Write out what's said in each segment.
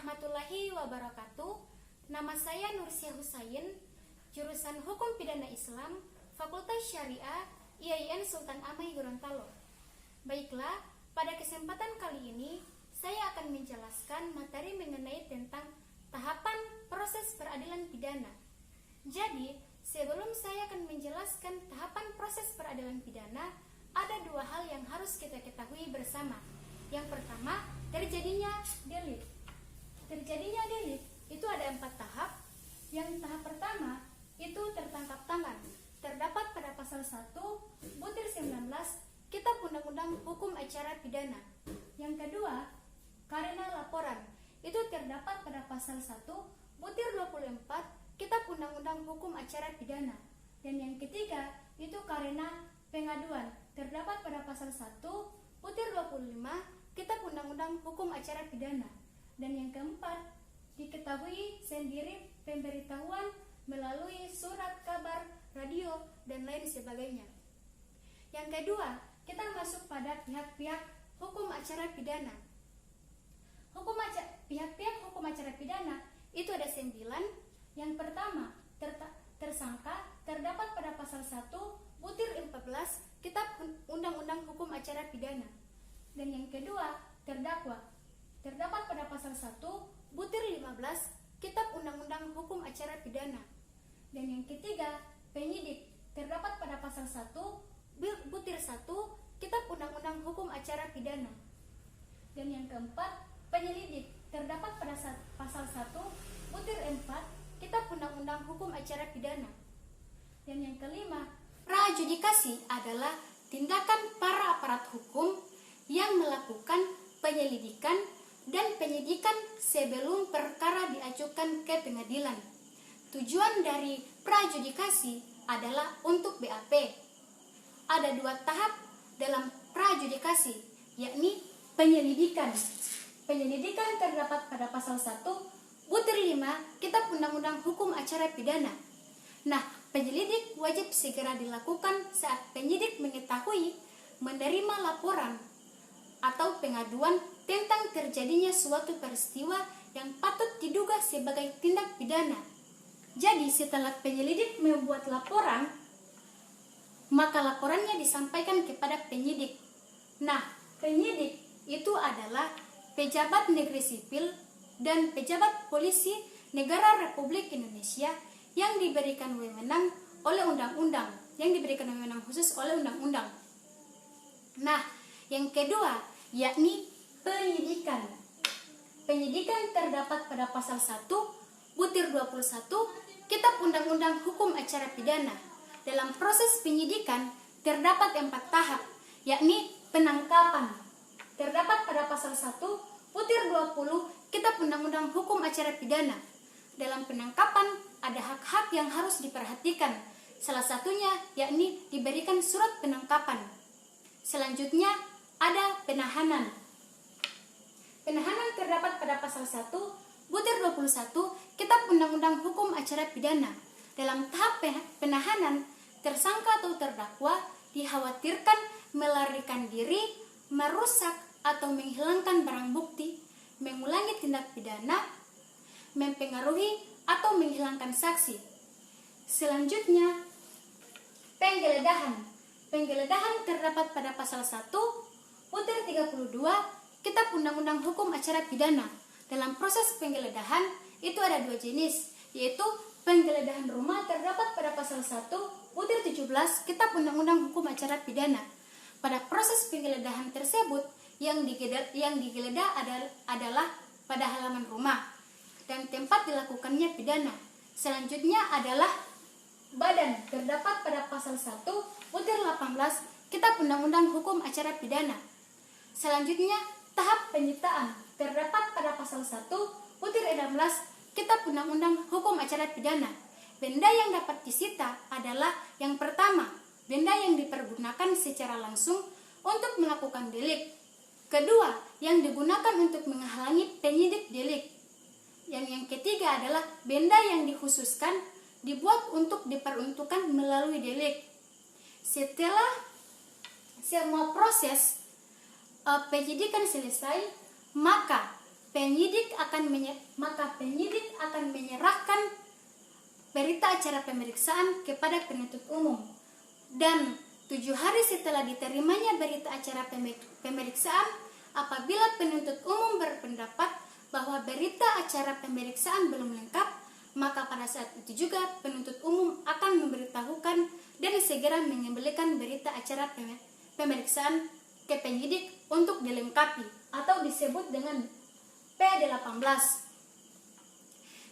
warahmatullahi wabarakatuh. Nama saya Nursia Husain, jurusan Hukum Pidana Islam, Fakultas Syariah, IAIN Sultan Amai Gorontalo. Baiklah, pada kesempatan kali ini saya akan menjelaskan materi mengenai tentang tahapan proses peradilan pidana. Jadi, sebelum saya akan menjelaskan tahapan proses peradilan pidana, ada dua hal yang harus kita ketahui bersama. Yang pertama, terjadinya delik. Terjadinya delik itu ada 4 tahap. Yang tahap pertama itu tertangkap tangan, terdapat pada pasal 1 butir 19 Kitab Undang-Undang Hukum Acara Pidana. Yang kedua, karena laporan, itu terdapat pada pasal 1 butir 24 Kitab Undang-Undang Hukum Acara Pidana. Dan yang ketiga, itu karena pengaduan, terdapat pada pasal 1 butir 25 Kitab Undang-Undang Hukum Acara Pidana. Dan yang keempat, diketahui sendiri pemberitahuan melalui surat kabar, radio, dan lain sebagainya. Yang kedua, kita masuk pada pihak-pihak hukum acara pidana. Pihak-pihak hukum acara pidana itu ada 9. Yang pertama, tersangka terdapat pada pasal 1 butir 14 Kitab Undang-Undang Hukum Acara Pidana. Dan yang kedua, terdakwa terdapat pada pasal 1 butir 15 Kitab Undang-Undang Hukum Acara Pidana. Dan yang ketiga, penyidik terdapat pada pasal 1 butir 1 Kitab Undang-Undang Hukum Acara Pidana. Dan yang keempat, penyelidik terdapat pada pasal 1 butir 4 Kitab Undang-Undang Hukum Acara Pidana. Dan yang kelima, prajudikasi adalah tindakan para aparat hukum yang melakukan penyelidikan dan penyidikan sebelum perkara diajukan ke pengadilan. Tujuan dari prajudikasi adalah untuk BAP. Ada 2 tahap dalam prajudikasi, yakni penyelidikan. Penyelidikan terdapat pada pasal 1 butir 5 Kitab Undang-Undang Hukum Acara Pidana. Nah, penyelidik wajib segera dilakukan saat penyidik mengetahui, menerima laporan atau pengaduan tentang terjadinya suatu peristiwa yang patut diduga sebagai tindak pidana. Jadi, setelah penyelidik membuat laporan, maka laporannya disampaikan kepada penyidik. Nah, penyidik itu adalah pejabat negeri sipil dan pejabat polisi negara Republik Indonesia yang diberikan wewenang oleh undang-undang, yang diberikan wewenang khusus oleh undang-undang. Nah, yang kedua, yakni penyidikan. Penyidikan terdapat pada pasal 1 butir 21 Kitab Undang-Undang Hukum Acara Pidana. Dalam proses penyidikan terdapat 4 tahap, yakni penangkapan. Terdapat pada pasal 1 butir 20 Kitab Undang-Undang Hukum Acara Pidana. Dalam penangkapan ada hak-hak yang harus diperhatikan. Salah satunya yakni diberikan surat penangkapan. Selanjutnya ada penahanan. Penahanan terdapat pada pasal 1 butir 21 Kitab Undang-Undang Hukum Acara Pidana. Dalam tahap penahanan, tersangka atau terdakwa dikhawatirkan melarikan diri, merusak atau menghilangkan barang bukti, mengulangi tindak pidana, mempengaruhi atau menghilangkan saksi. Selanjutnya, penggeledahan. Penggeledahan terdapat pada pasal 1 butir 32 Kitab Undang-Undang Hukum Acara Pidana. Dalam proses penggeledahan itu ada 2 jenis, yaitu penggeledahan rumah terdapat pada pasal 1 butir 17 Kitab Undang-Undang Hukum Acara Pidana. Pada proses penggeledahan tersebut yang digeledah adalah pada halaman rumah dan tempat dilakukannya pidana. Selanjutnya adalah badan, terdapat pada pasal 1 butir 18 Kitab Undang-Undang Hukum Acara Pidana. Selanjutnya, tahap penyitaan, terdapat pada pasal 1 butir 16 Kitab Undang-Undang Hukum Acara Pidana. Benda yang dapat disita adalah yang pertama, benda yang dipergunakan secara langsung untuk melakukan delik. Kedua, yang digunakan untuk menghalangi penyidik delik. Yang ketiga adalah benda yang dikhususkan dibuat untuk diperuntukkan melalui delik. Setelah semua proses penyidikan selesai, maka maka penyidik akan menyerahkan berita acara pemeriksaan kepada penuntut umum. Dan 7 hari setelah diterimanya berita acara pemeriksaan, apabila penuntut umum berpendapat bahwa berita acara pemeriksaan belum lengkap, maka pada saat itu juga penuntut umum akan memberitahukan dan segera mengembalikan berita acara pemeriksaan ke penyidik untuk dilengkapi atau disebut dengan P18.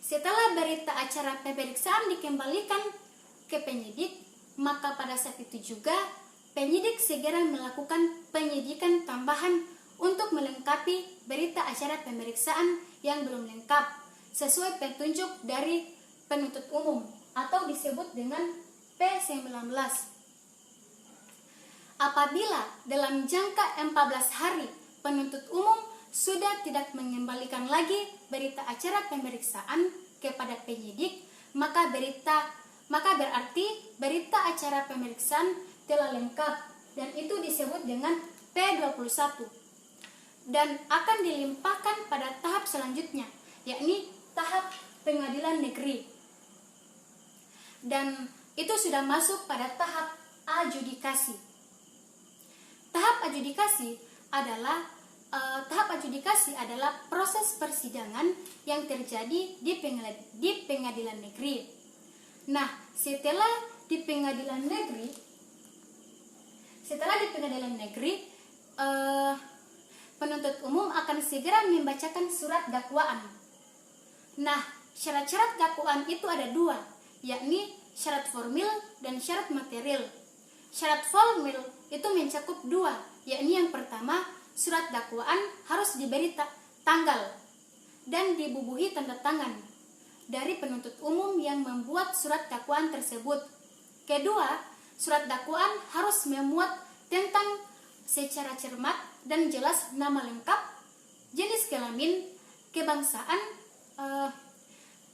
Setelah berita acara pemeriksaan dikembalikan ke penyidik, maka pada saat itu juga penyidik segera melakukan penyidikan tambahan untuk melengkapi berita acara pemeriksaan yang belum lengkap sesuai petunjuk dari penuntut umum atau disebut dengan P19. Apabila dalam jangka 14 hari penuntut umum sudah tidak mengembalikan lagi berita acara pemeriksaan kepada penyidik, maka berarti berita acara pemeriksaan telah lengkap dan itu disebut dengan P21 dan akan dilimpahkan pada tahap selanjutnya, yakni tahap pengadilan negeri. Dan itu sudah masuk pada tahap adjudikasi. Tahap adjudikasi adalah proses persidangan yang terjadi di pengadilan negeri. Nah, setelah di pengadilan negeri, penuntut umum akan segera membacakan surat dakwaan. Nah, syarat-syarat dakwaan itu ada 2, yakni syarat formil dan syarat material. Syarat formil itu mencakup 2, yakni yang pertama, surat dakwaan harus diberi tanggal dan dibubuhi tanda tangan dari penuntut umum yang membuat surat dakwaan tersebut. Kedua, surat dakwaan harus memuat tentang secara cermat dan jelas nama lengkap, jenis kelamin, kebangsaan,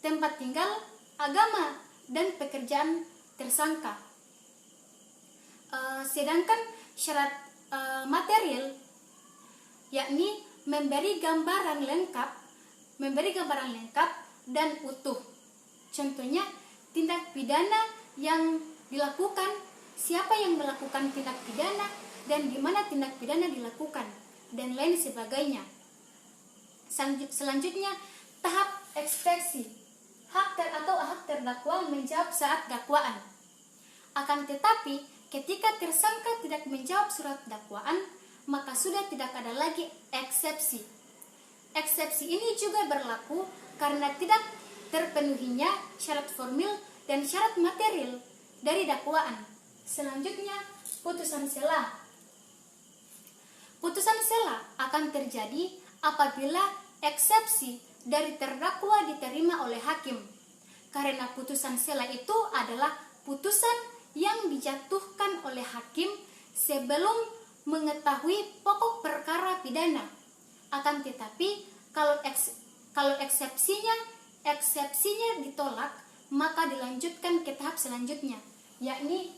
tempat tinggal, agama, dan pekerjaan tersangka. Sedangkan syarat material yakni memberi gambaran lengkap dan utuh. Contohnya tindak pidana yang dilakukan, siapa yang melakukan tindak pidana dan di mana tindak pidana dilakukan dan lain sebagainya. Selanjutnya tahap ekspresi, hak terdakwa menjawab saat dakwaan. Akan tetapi ketika tersangka tidak menjawab surat dakwaan, maka sudah tidak ada lagi eksepsi. Eksepsi ini juga berlaku karena tidak terpenuhinya syarat formil dan syarat material dari dakwaan. Selanjutnya, putusan sela. Putusan sela akan terjadi apabila eksepsi dari terdakwa diterima oleh hakim. Karena putusan sela itu adalah putusan yang dijatuhkan oleh hakim sebelum mengetahui pokok perkara pidana. Akan tetapi kalau eksepsinya ditolak, maka dilanjutkan ke tahap selanjutnya, yakni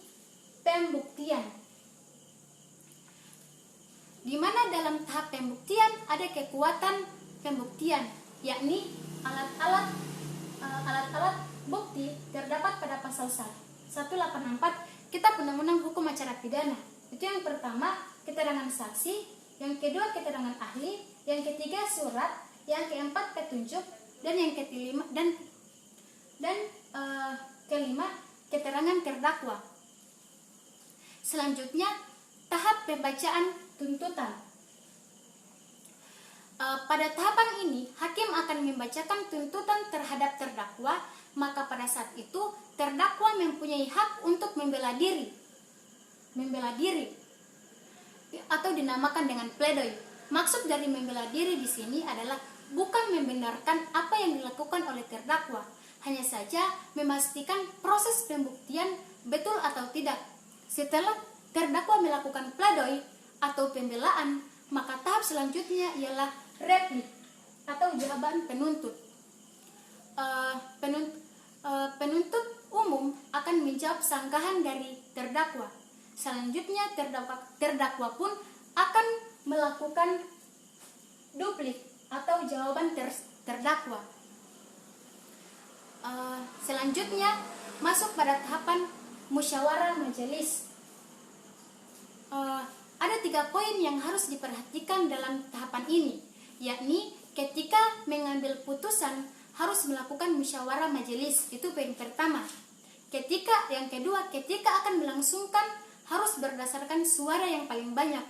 pembuktian. Di mana dalam tahap pembuktian ada kekuatan pembuktian, yakni alat-alat bukti terdapat pada pasal 184 Kitab Undang-Undang Hukum Acara Pidana. Itu yang pertama, keterangan saksi, yang kedua keterangan ahli, yang ketiga surat, yang keempat petunjuk, dan yang kelima keterangan terdakwa. Selanjutnya tahap pembacaan tuntutan. Pada tahapan ini hakim akan membacakan tuntutan terhadap terdakwa, maka pada saat itu terdakwa mempunyai hak untuk membela diri atau dinamakan dengan pledoi. Maksud dari membela diri di sini adalah bukan membenarkan apa yang dilakukan oleh terdakwa, hanya saja memastikan proses pembuktian betul atau tidak. Setelah terdakwa melakukan pledoi atau pembelaan, maka tahap selanjutnya ialah replik atau jawaban penuntut. Penuntut umum akan menjawab sanggahan dari terdakwa. Selanjutnya terdakwa pun akan melakukan duplik atau jawaban terdakwa. Selanjutnya masuk pada tahapan musyawarah majelis. Ada 3 poin yang harus diperhatikan dalam tahapan ini, yakni ketika mengambil putusan harus melakukan musyawarah majelis, itu poin pertama. Yang kedua, ketika akan melangsungkan harus berdasarkan suara yang paling banyak.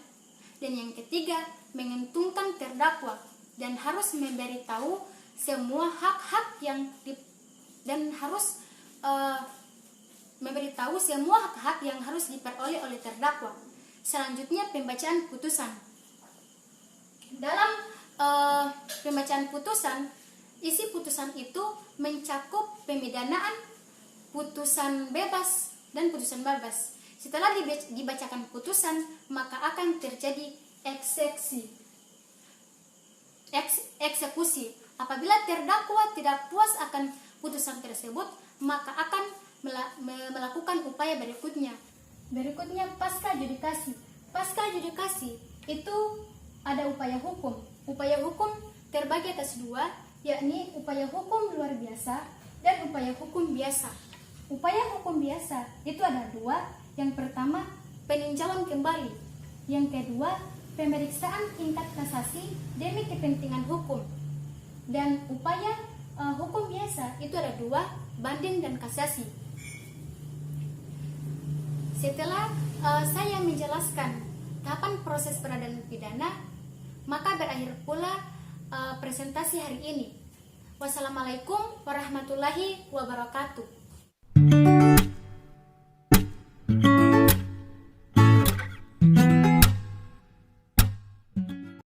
Dan yang ketiga, menguntungkan terdakwa dan harus memberitahu semua hak-hak yang harus diperoleh oleh terdakwa. Selanjutnya pembacaan putusan. Dalam pembacaan putusan, isi putusan itu mencakup pemidanaan, putusan bebas, dan putusan bebas. Setelah dibacakan putusan, maka akan terjadi eksekusi. Apabila terdakwa tidak puas akan putusan tersebut, maka akan melakukan upaya berikutnya. Pasca judikasi. Pasca judikasi itu ada upaya hukum. Upaya hukum terbagi atas 2, yakni upaya hukum luar biasa dan upaya hukum biasa. Upaya hukum biasa itu ada 2. Yang pertama, peninjauan kembali. Yang kedua, pemeriksaan tingkat kasasi demi kepentingan hukum. Dan upaya hukum biasa itu ada 2, banding dan kasasi. Setelah saya menjelaskan tahapan proses peradilan pidana, maka berakhir pula presentasi hari ini. Wassalamualaikum warahmatullahi wabarakatuh.